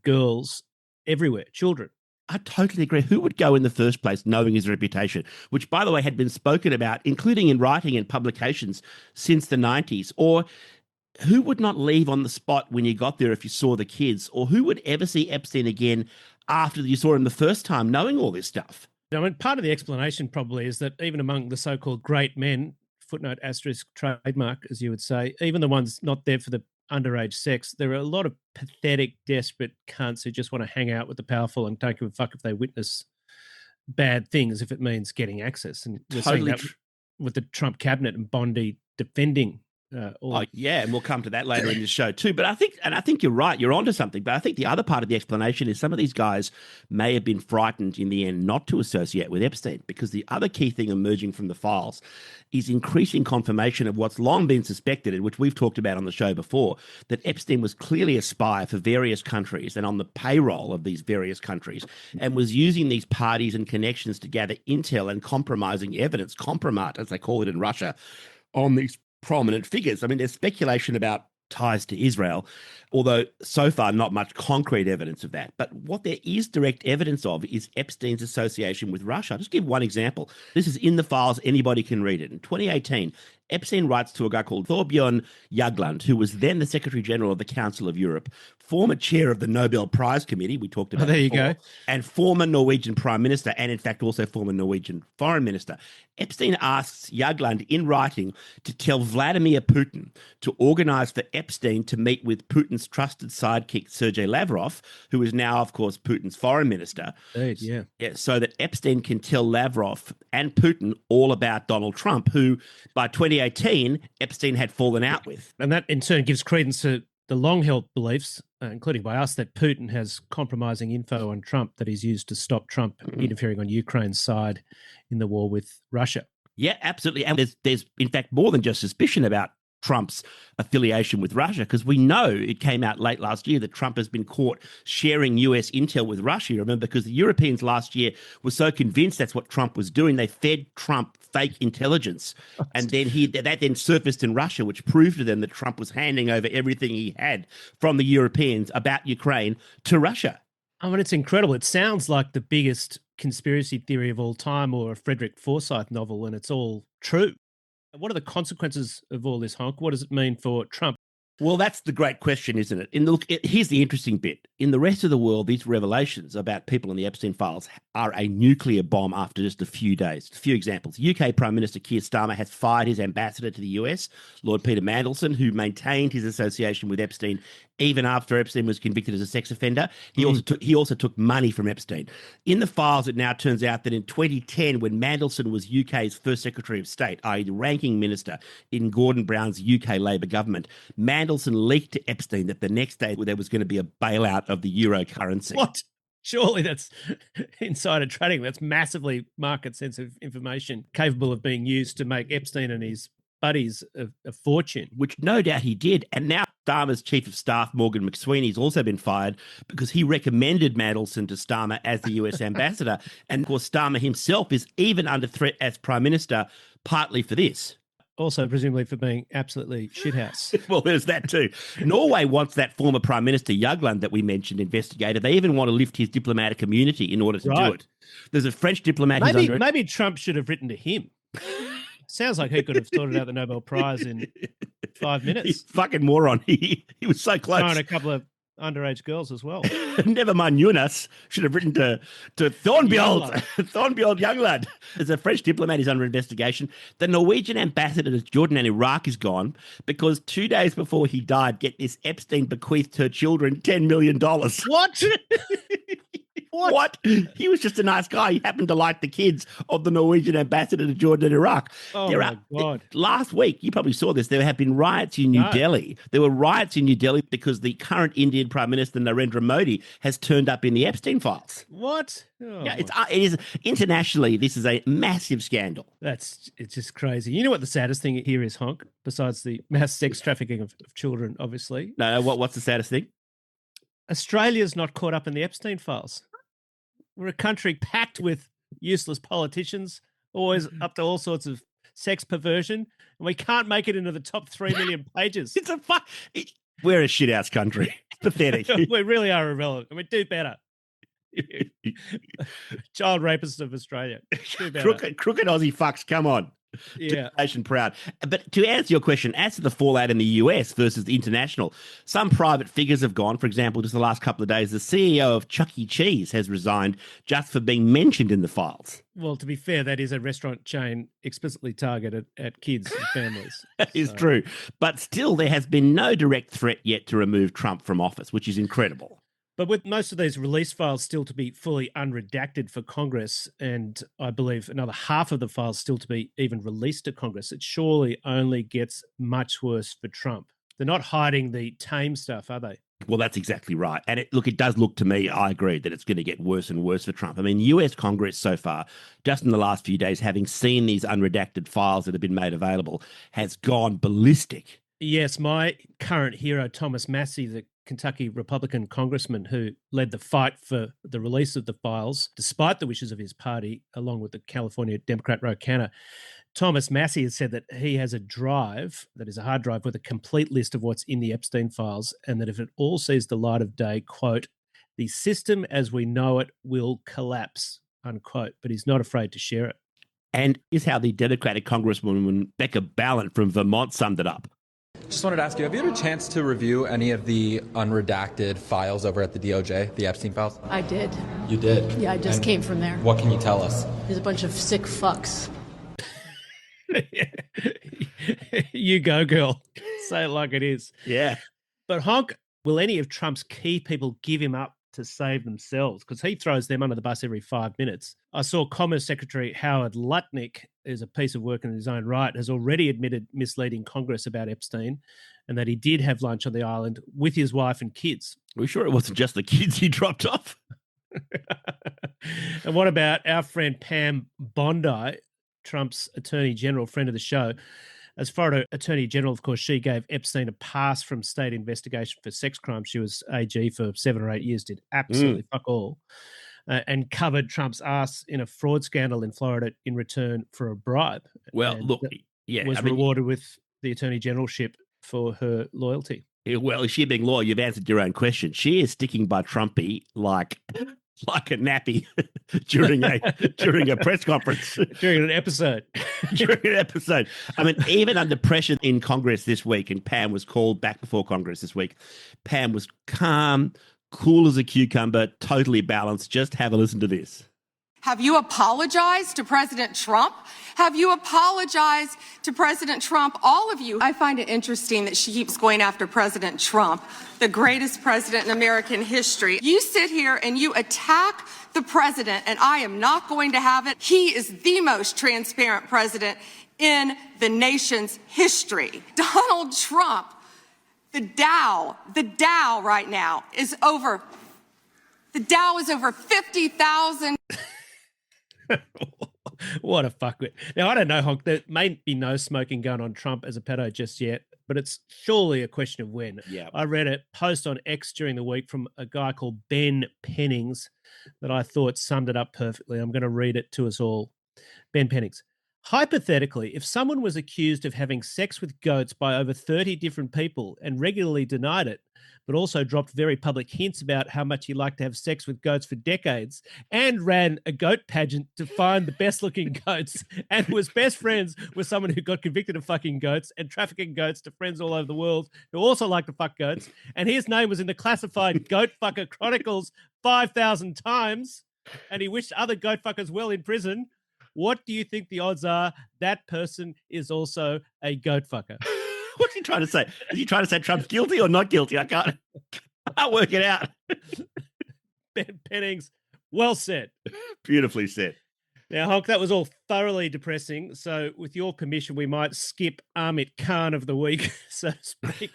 girls everywhere, children. I totally agree. Who would go in the first place knowing his reputation, which, by the way, had been spoken about, including in writing and publications since the 90s? Or who would not leave on the spot when you got there if you saw the kids? Or who would ever see Epstein again after you saw him the first time, knowing all this stuff? I mean, part of the explanation probably is that even among the so-called great men, footnote asterisk trademark, as you would say, even the ones not there for the underage sex, there are a lot of pathetic, desperate cunts who just want to hang out with the powerful and don't give a fuck if they witness bad things if it means getting access. And we're seeing that with the Trump cabinet and Bondi defending yeah, and we'll come to that later in the show too. But I think you're right. You're onto something. But I think the other part of the explanation is some of these guys may have been frightened in the end not to associate with Epstein, because the other key thing emerging from the files is increasing confirmation of what's long been suspected, and which we've talked about on the show before, that Epstein was clearly a spy for various countries and on the payroll of these various countries, and was using these parties and connections to gather intel and compromising evidence, compromat, as they call it in Russia, on these prominent figures. I mean, there's speculation about ties to Israel, although so far not much concrete evidence of that. But what there is direct evidence of is Epstein's association with Russia. I'll just give one example. This is in the files. Anybody can read it. In 2018, Epstein writes to a guy called Thorbjorn Jagland, who was then the Secretary General of the Council of Europe, former chair of the Nobel Prize Committee, we talked about there you before, go, and former Norwegian Prime Minister, and in fact also former Norwegian Foreign Minister. Epstein asks Jagland in writing to tell Vladimir Putin to organize for Epstein to meet with Putin's trusted sidekick, Sergei Lavrov, who is now, of course, Putin's foreign minister. Indeed, yeah. So that Epstein can tell Lavrov and Putin all about Donald Trump, who by 2018, Epstein had fallen out with. And that in turn gives credence to the long-held beliefs, including by us, that Putin has compromising info on Trump that he's used to stop Trump interfering on Ukraine's side in the war with Russia. Yeah, absolutely. And there's in fact more than just suspicion about Trump's affiliation with Russia, because we know it came out late last year that Trump has been caught sharing US intel with Russia. You remember, because the Europeans last year were so convinced that's what Trump was doing, they fed Trump fake intelligence. And then that then surfaced in Russia, which proved to them that Trump was handing over everything he had from the Europeans about Ukraine to Russia. I mean, it's incredible. It sounds like the biggest conspiracy theory of all time, or a Frederick Forsyth novel, and it's all true. What are the consequences of all this, Honk? What does it mean for Trump? Well, that's the great question, isn't it? Here's the interesting bit. In the rest of the world, these revelations about people in the Epstein files are a nuclear bomb after just a few days. A few examples. UK Prime Minister Keir Starmer has fired his ambassador to the US, Lord Peter Mandelson, who maintained his association with Epstein even after Epstein was convicted as a sex offender. He also took money from Epstein. In the files, it now turns out that in 2010, when Mandelson was UK's first Secretary of State, i.e. the ranking minister in Gordon Brown's UK Labour government, Mandelson leaked to Epstein that the next day there was going to be a bailout of the euro currency. What? Surely that's insider trading. That's massively market-sensitive information capable of being used to make Epstein and his buddies a fortune. Which no doubt he did. And now Starmer's chief of staff, Morgan McSweeney's also been fired because he recommended Mandelson to Starmer as the US ambassador. And of course, Starmer himself is even under threat as Prime Minister, partly for this. Also, presumably for being absolutely shithouse. Well, there's that too. Norway wants that former Prime Minister Jagland that we mentioned investigated. They even want to lift his diplomatic immunity in order to do it. There's a French diplomat who's under it. Maybe Trump should have written to him. Sounds like he could have sorted out the Nobel Prize in 5 minutes. He's fucking moron. He was so close. Throwing a couple of underage girls as well. Never mind Eunice. Should have written to Thorbjorn Younglad. There's a French diplomat who's under investigation. The Norwegian ambassador to Jordan and Iraq is gone because 2 days before he died, get this, Epstein bequeathed her children $10 million. What? What? He was just a nice guy. He happened to like the kids of the Norwegian ambassador to Jordan and Iraq. Oh, my God. Last week, you probably saw this, there have been riots in New Delhi. There were riots in New Delhi because the current Indian Prime Minister, Narendra Modi, has turned up in the Epstein Files. What? Oh, yeah, it is internationally, this is a massive scandal. It's just crazy. You know what the saddest thing here is, Honk, besides the mass sex trafficking of children, obviously? No, what's the saddest thing? Australia's not caught up in the Epstein Files. We're a country packed with useless politicians, always up to all sorts of sex perversion, and we can't make it into the top 3 million pages. We're a shithouse country. It's pathetic. We really are irrelevant, and we do better. Child rapists of Australia. Do better. Crooked Aussie fucks, come on. Yeah. Nation proud. But to answer your question, as to the fallout in the US versus the international, some private figures have gone. For example, just the last couple of days, the CEO of Chuck E. Cheese has resigned just for being mentioned in the files. Well, to be fair, that is a restaurant chain explicitly targeted at kids and families. That is true. But still, there has been no direct threat yet to remove Trump from office, which is incredible. But with most of these release files still to be fully unredacted for Congress, and I believe another half of the files still to be even released to Congress, it surely only gets much worse for Trump. They're not hiding the tame stuff, are they? Well, that's exactly right. And it does look to me, I agree, that it's going to get worse and worse for Trump. I mean, US Congress so far, just in the last few days, having seen these unredacted files that have been made available, has gone ballistic. Yes, my current hero, Thomas Massie, the Kentucky Republican congressman who led the fight for the release of the files, despite the wishes of his party, along with the California Democrat Ro Khanna. Thomas Massie has said that he has a drive, that is a hard drive, with a complete list of what's in the Epstein files, and that if it all sees the light of day, quote, the system as we know it will collapse, unquote, but he's not afraid to share it. And is how the Democratic Congresswoman Becca Balint from Vermont summed it up. Just wanted to ask you, have you had a chance to review any of the unredacted files over at the DOJ, the Epstein Files? I did. You did? Yeah, I just came from there. What can you tell us? There's a bunch of sick fucks. You go, girl. Say it like it is. Yeah. But Honk, will any of Trump's key people give him up to save themselves? Because he throws them under the bus every 5 minutes. I saw Commerce Secretary Howard Lutnick, is a piece of work in his own right, has already admitted misleading Congress about Epstein and that he did have lunch on the island with his wife and kids. Are we sure it wasn't just the kids he dropped off? And what about our friend Pam Bondi, Trump's Attorney General, friend of the show? As Florida Attorney General, of course, she gave Epstein a pass from state investigation for sex crimes. She was AG for 7 or 8 years, did absolutely fuck all, and covered Trump's ass in a fraud scandal in Florida in return for a bribe. Well, and look, yeah. was rewarded with the Attorney Generalship for her loyalty. Well, is she being loyal? You've answered your own question. She is sticking by Trumpy like a nappy during a press conference. During an episode. I mean, even under pressure in Congress this week, and Pam was called back before Congress this week, Pam was calm, cool as a cucumber, totally balanced. Just have a listen to this. Have you apologized to President Trump? Have you apologized to President Trump? All of you. I find it interesting that she keeps going after President Trump, the greatest president in American history. You sit here and you attack the president, and I am not going to have it. He is the most transparent president in the nation's history. Donald Trump, the Dow right now is over. The Dow is over 50,000. What a fuckwit. Now, I don't know, Honk, there may be no smoking gun on Trump as a pedo just yet, but it's surely a question of when. Yeah. I read a post on X during the week from a guy called Ben Pennings that I thought summed it up perfectly. I'm going to read it to us all. Ben Pennings. Hypothetically, if someone was accused of having sex with goats by over 30 different people and regularly denied it, but also dropped very public hints about how much he liked to have sex with goats for decades and ran a goat pageant to find the best looking goats and was best friends with someone who got convicted of fucking goats and trafficking goats to friends all over the world who also like to fuck goats, and his name was in the classified Goat Fucker Chronicles 5,000 times, and he wished other goat fuckers well in prison, what do you think the odds are that person is also a goat fucker? What's he trying to say? Is he trying to say Trump's guilty or not guilty? I can't work it out. Ben Pennings, well said. Beautifully said. Now, Honk, that was all thoroughly depressing. So with your permission, we might skip Amit Khan of the week, so to speak,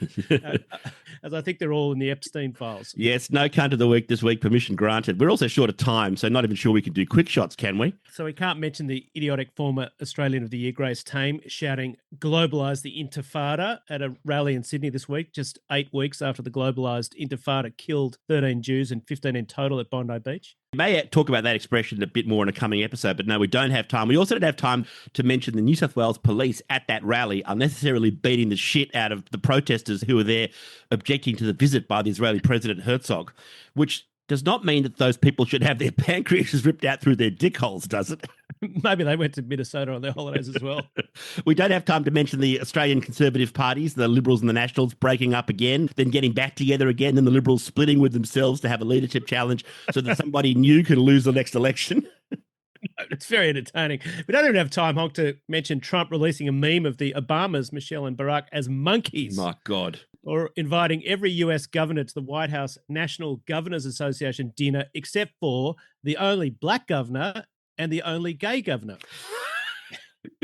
as I think they're all in the Epstein Files. Yes, no cunt of the week this week, permission granted. We're also short of time, so not even sure we can do quick shots, can we? So we can't mention the idiotic former Australian of the Year, Grace Tame, shouting, globalise the Intifada at a rally in Sydney this week, just 8 weeks after the globalised Intifada killed 13 Jews and 15 in total at Bondi Beach. We may talk about that expression a bit more in a coming episode, but no, we don't have time. We also don't have time to mention the New South Wales police at that rally unnecessarily beating the shit out of the protesters who were there objecting to the visit by the Israeli President Herzog, which does not mean that those people should have their pancreases ripped out through their dick holes, does it? Maybe they went to Minnesota on their holidays as well. We don't have time to mention the Australian Conservative parties, the Liberals and the Nationals breaking up again, then getting back together again, then the Liberals splitting with themselves to have a leadership challenge so that somebody new can lose the next election. It's very entertaining. We don't even have time, Honk, to mention Trump releasing a meme of the Obamas, Michelle and Barack, as monkeys. My God. Or inviting every US governor to the White House National Governors Association dinner, except for the only black governor and the only gay governor.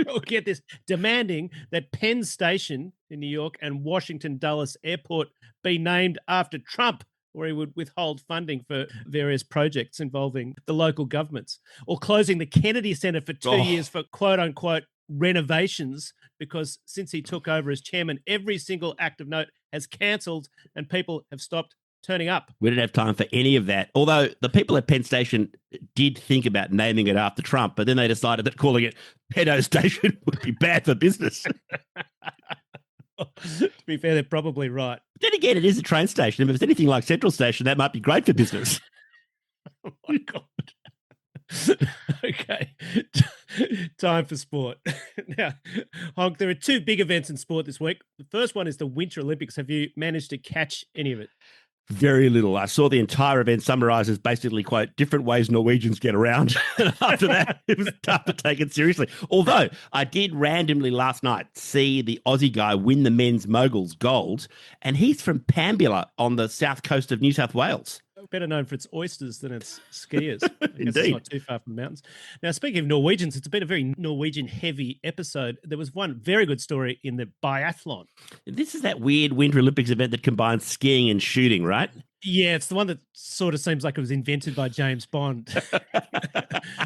Or get this, demanding that Penn Station in New York and Washington Dulles Airport be named after Trump, where he would withhold funding for various projects involving the local governments, or closing the Kennedy Center for 2 years for quote-unquote renovations, because since he took over as chairman, every single act of note has cancelled and people have stopped turning up. We didn't have time for any of that. Although the people at Penn Station did think about naming it after Trump, but then they decided that calling it Pedo Station would be bad for business. To be fair, they're probably right. Then again, it is a train station. If it's anything like Central Station, that might be great for business. Oh, my God. Okay. Time for sport. Now, Honk, there are two big events in sport this week. The first one is the Winter Olympics. Have you managed to catch any of it? Very little. I saw the entire event summarised as basically, quote, different ways Norwegians get around. And after that, it was tough to take it seriously. Although I did randomly last night see the Aussie guy win the men's moguls gold, and he's from Pambula on the south coast of New South Wales. Better known for its oysters than its skiers. I guess Indeed. It's not too far from the mountains. Now, speaking of Norwegians, it's been a very Norwegian-heavy episode. There was one very good story in the biathlon. This is that weird Winter Olympics event that combines skiing and shooting, right? Yeah, it's the one that sort of seems like it was invented by James Bond.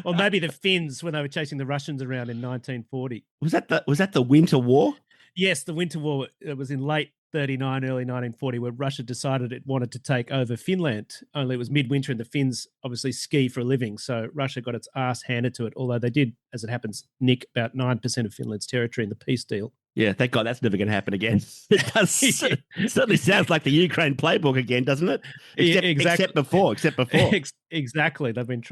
Or maybe the Finns when they were chasing the Russians around in 1940. Was that the Winter War? Yes, the Winter War. It was in late 1939, early 1940, where Russia decided it wanted to take over Finland. Only it was midwinter and the Finns obviously ski for a living. So Russia got its ass handed to it, although they did, as it happens, nick about 9% of Finland's territory in the peace deal. Yeah, thank God that's never going to happen again. It does. It certainly sounds like the Ukraine playbook again, doesn't it? Except before. Exactly. They've been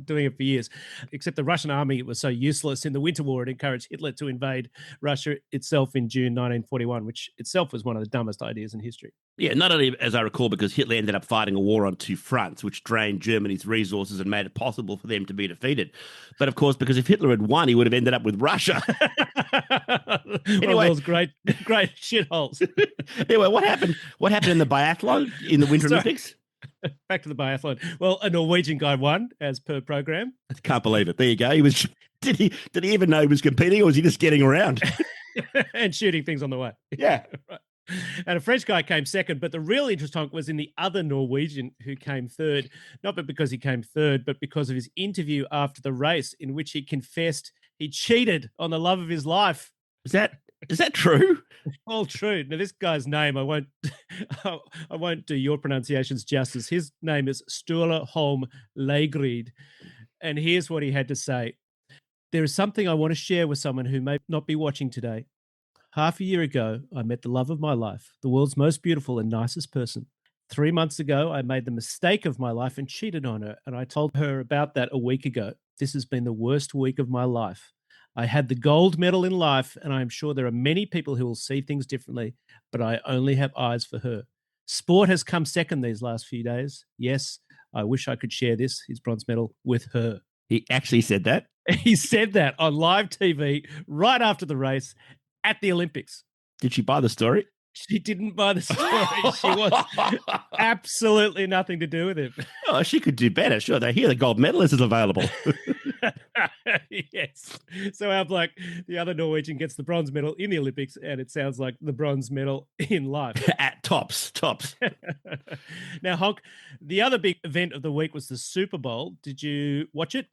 doing it for years. Except the Russian army was so useless in the Winter War, it encouraged Hitler to invade Russia itself in June 1941, which itself was one of the dumbest ideas in history. Yeah, not only, as I recall, because Hitler ended up fighting a war on two fronts, which drained Germany's resources and made it possible for them to be defeated. But of course, because if Hitler had won, he would have ended up with Russia. Anyway, those great shitholes. Anyway, what happened? What happened in the biathlon in the Winter Olympics? Back to the biathlon. Well, a Norwegian guy won, as per program. I can't believe it. There you go. He was. Did he even know he was competing, or was he just getting around and shooting things on the way? Yeah. Right. And a French guy came second, but the real interest, Honk, was in the other Norwegian who came third, not because he came third, but because of his interview after the race, in which he confessed he cheated on the love of his life. Is that true? All true. Now, this guy's name, I won't do your pronunciations justice. His name is Sturla Holm Leigrid, and here's what he had to say. There is something I want to share with someone who may not be watching today. Half a year ago, I met the love of my life, the world's most beautiful and nicest person. 3 months ago, I made the mistake of my life and cheated on her, and I told her about that a week ago. This has been the worst week of my life. I had the gold medal in life, and I am sure there are many people who will see things differently, but I only have eyes for her. Sport has come second these last few days. Yes, I wish I could share this, his bronze medal, with her. He actually said that? He said that on live TV right after the race at the Olympics. Did she buy the story? She didn't buy the story. She wants absolutely nothing to do with it. Oh, she could do better. Sure, they hear the gold medalist is available. Yes. So our bloke, the other Norwegian, gets the bronze medal in the Olympics, and it sounds like the bronze medal in life. At tops. Now, Honk, the other big event of the week was the Super Bowl. Did you watch it?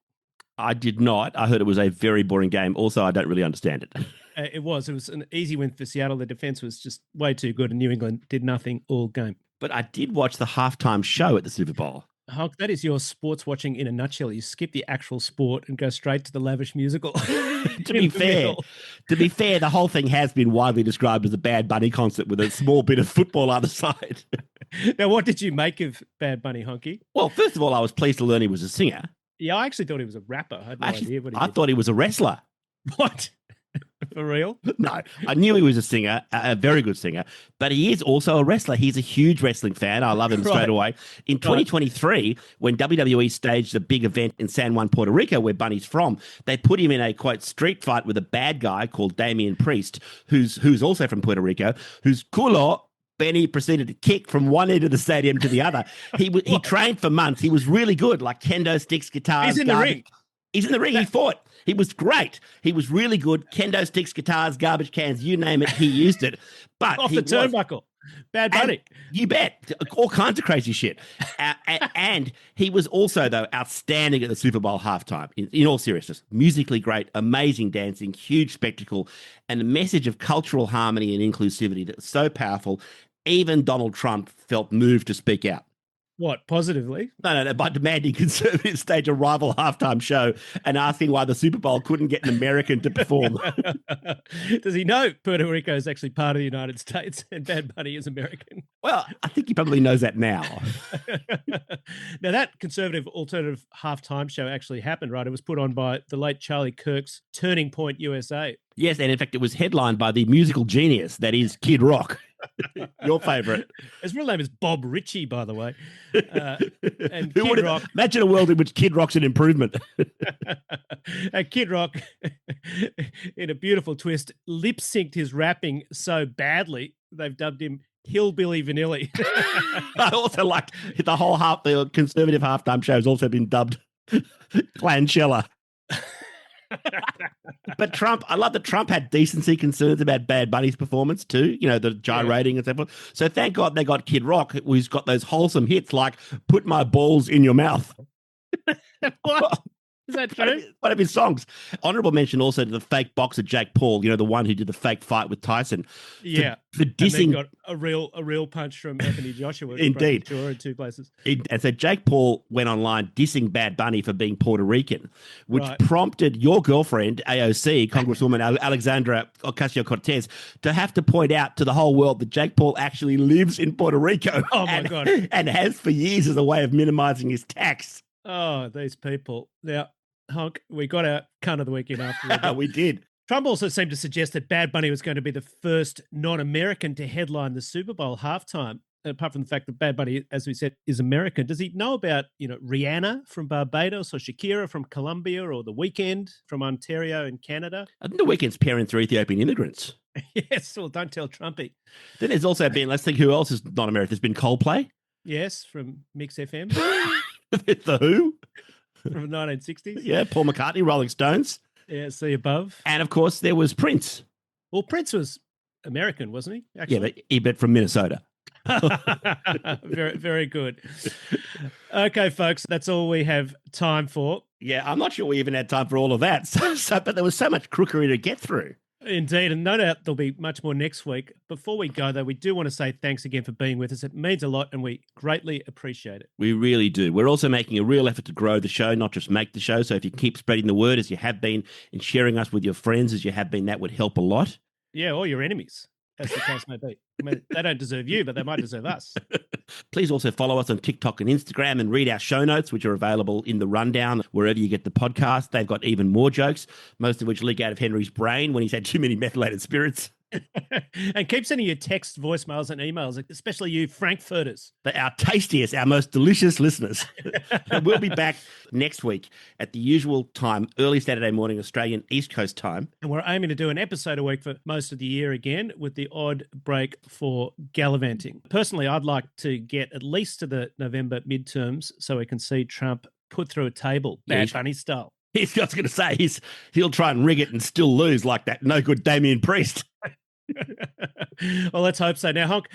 I did not. I heard it was a very boring game. Also, I don't really understand it. It was an easy win for Seattle. The defense was just way too good, and New England did nothing all game. But I did watch the halftime show at the Super Bowl. Honk, that is your sports watching in a nutshell. You skip the actual sport and go straight to the lavish musical. To be fair, the whole thing has been widely described as a Bad Bunny concert with a small bit of football either side. Now, what did you make of Bad Bunny, Honky? Well, first of all, I was pleased to learn he was a singer. Yeah, I actually thought he was a rapper. I had no idea what he I did. thought he was a wrestler. What? For real? No, I knew he was a singer, a very good singer, but he is also a wrestler. He's a huge wrestling fan. I love him straight away. In 2023, when WWE staged a big event in San Juan, Puerto Rico, where Bunny's from, they put him in a, quote, street fight with a bad guy called Damian Priest, who's also from Puerto Rico, whose culo Benny proceeded to kick from one end of the stadium to the other. He trained for months. He was really good, like kendo sticks, guitars. He's in the ring. He's in the ring. He fought. He was great. He was really good. Kendo sticks, guitars, garbage cans, you name it, he used it. But Off the turnbuckle. Bad Bunny. You bet. All kinds of crazy shit. And he was also, though, outstanding at the Super Bowl halftime, in all seriousness. Musically great, amazing dancing, huge spectacle, and a message of cultural harmony and inclusivity that was so powerful, even Donald Trump felt moved to speak out. What, positively? No, by demanding conservatives stage a rival halftime show and asking why the Super Bowl couldn't get an American to perform. Does he know Puerto Rico is actually part of the United States and Bad Bunny is American? Well, I think he probably knows that now. Now, that conservative alternative halftime show actually happened, right? It was put on by the late Charlie Kirk's Turning Point USA. Yes, and in fact, it was headlined by the musical genius that is Kid Rock. Your favourite. His real name is Bob Ritchie, by the way. And Who Kid Rock. Imagine a world in which Kid Rock's an improvement. And Kid Rock, in a beautiful twist, lip synced his rapping so badly, they've dubbed him Hillbilly Vanilli. I also like the conservative halftime show has also been dubbed Clanchella. But Trump, I love that Trump had decency concerns about Bad Bunny's performance too, you know, the gyrating and so forth. So thank God they got Kid Rock, who's got those wholesome hits like Put My Balls in Your Mouth. What? Is that true? One of his songs. Honorable mention also to the fake boxer Jake Paul, you know, the one who did the fake fight with Tyson. Yeah. For dissing. And then got a real punch from Anthony Joshua. Indeed. In two places. And so Jake Paul went online dissing Bad Bunny for being Puerto Rican, which prompted your girlfriend, AOC, Congresswoman Alexandra Ocasio-Cortez, to have to point out to the whole world that Jake Paul actually lives in Puerto Rico. Oh, my God. And has for years as a way of minimizing his tax. Oh, these people. Now, Honk, we got our cunt of the weekend after. We did. Trump also seemed to suggest that Bad Bunny was going to be the first non-American to headline the Super Bowl halftime. Apart from the fact that Bad Bunny, as we said, is American, does he know about, you know, Rihanna from Barbados or Shakira from Colombia or The Weeknd from Ontario in Canada? I think The Weeknd's parents are Ethiopian immigrants. Yes, well, don't tell Trumpy. Then there's also been, let's think who else is not American. There's been Coldplay. Yes, from Mix FM. The Who. From the 1960s. Yeah, Paul McCartney, Rolling Stones. Yeah, see above. And, of course, there was Prince. Well, Prince was American, wasn't he? Actually? Yeah, but from Minnesota. Very, very good. Okay, folks, that's all we have time for. Yeah, I'm not sure we even had time for all of that. But there was so much crookery to get through. Indeed, and no doubt there'll be much more next week. Before we go, though, we do want to say thanks again for being with us. It means a lot, and we greatly appreciate it. We really do. We're also making a real effort to grow the show, not just make the show. So if you keep spreading the word as you have been and sharing us with your friends as you have been, that would help a lot. Yeah, or your enemies, as the case may be. I mean, they don't deserve you, but they might deserve us. Please also follow us on TikTok and Instagram and read our show notes, which are available in the rundown wherever you get the podcast. They've got even more jokes, most of which leak out of Henry's brain when he's had too many methylated spirits. And keep sending your text, voicemails, and emails, especially you Frankfurters. They're our tastiest, our most delicious listeners. We'll be back next week at the usual time, early Saturday morning, Australian East Coast time. And we're aiming to do an episode a week for most of the year again, with the odd break for gallivanting. Personally, I'd like to get at least to the November midterms so we can see Trump put through a table, Bad Bunny style. I was going to say, he'll try and rig it and still lose like that no good Damien Priest. Well, let's hope so. Now, Honk,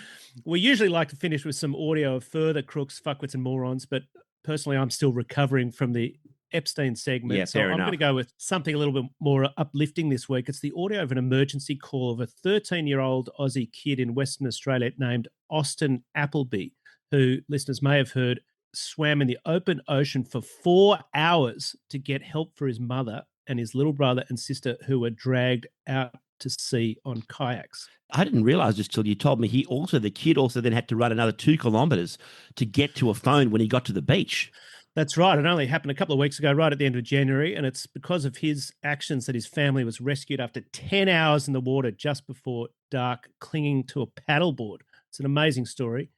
we usually like to finish with some audio of further crooks, fuckwits, and morons, but personally, I'm still recovering from the Epstein segment. Yeah, so fair I'm going to go with something a little bit more uplifting this week. It's the audio of an emergency call of a 13-year-old Aussie kid in Western Australia named Austin Appleby, who listeners may have heard swam in the open ocean for 4 hours to get help for his mother and his little brother and sister who were dragged out to sea on kayaks. I didn't realize this till you told me the kid also then had to run another 2 kilometers to get to a phone when he got to the beach. That's right. It only happened a couple of weeks ago, right at the end of January, and it's because of his actions that his family was rescued after 10 hours in the water just before dark, clinging to a paddleboard. It's an amazing story.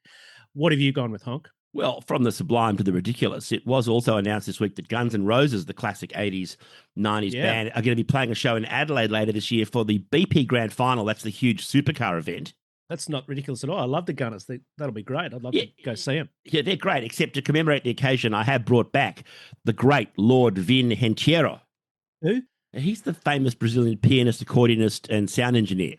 What have you gone with, Honk? Well, from the sublime to the ridiculous, it was also announced this week that Guns N' Roses, the classic 80s, 90s band, are going to be playing a show in Adelaide later this year for the BP Grand Final. That's the huge supercar event. That's not ridiculous at all. I love the Gunners. That'll be great. I'd love to go see them. Yeah, they're great, except to commemorate the occasion, I have brought back the great Lord Vin Rentiero. Who? He's the famous Brazilian pianist, accordionist, and sound engineer.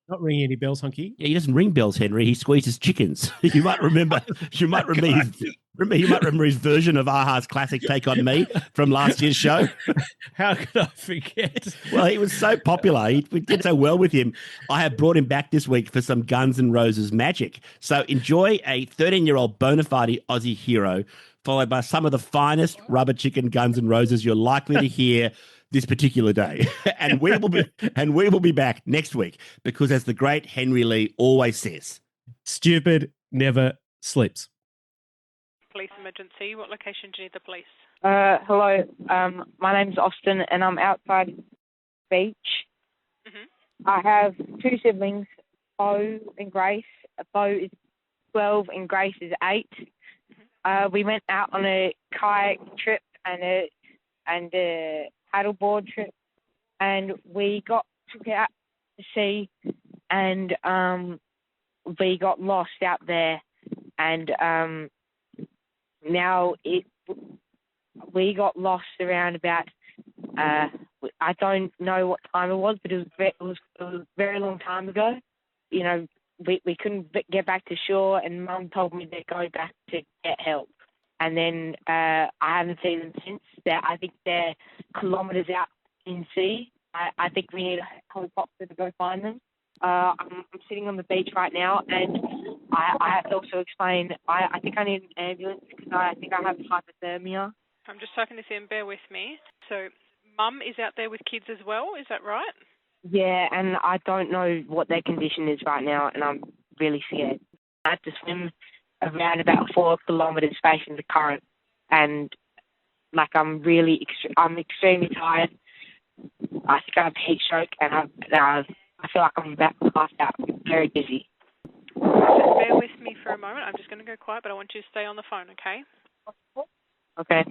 Not ringing any bells, Honky. Yeah, he doesn't ring bells, Henry. He squeezes chickens. You might remember. You might remember his version of Aha's classic "Take on Me" from last year's show. How could I forget? Well, he was so popular. We did so well with him. I have brought him back this week for some Guns N' Roses magic. So enjoy a 13-year-old bona fide Aussie hero, followed by some of the finest rubber chicken Guns N' Roses you're likely to hear this particular day. And we will be back next week because, as the great Henry Lee always says, stupid never sleeps. Police emergency. What location do you need the police? Hello. My name's Austin, and I'm outside beach. Mm-hmm. I have 2 siblings, Bo and Grace. Bo is 12 and Grace is 8. Mm-hmm. We went out on a kayak trip and a paddleboard trip, and we took out to sea, and we got lost out there, and we got lost around about I don't know what time it was, but it was a very long time ago. You know, we couldn't get back to shore, and Mum told me to go back to get help. And then I haven't seen them since. I think they're kilometres out in sea. I think we need a helicopter to go find them. I'm sitting on the beach right now, and I have to also explain, I think I need an ambulance because I think I have hypothermia. I'm just typing this in. Bear with me. So Mum is out there with kids as well. Is that right? Yeah, and I don't know what their condition is right now, and I'm really scared. I have to swim around about 4 kilometres facing the current, and I'm extremely tired. I think I have heat stroke, and I feel like I'm about to pass out. I'm very busy. Just bear with me for a moment. I'm just going to go quiet, but I want you to stay on the phone, okay? Okay.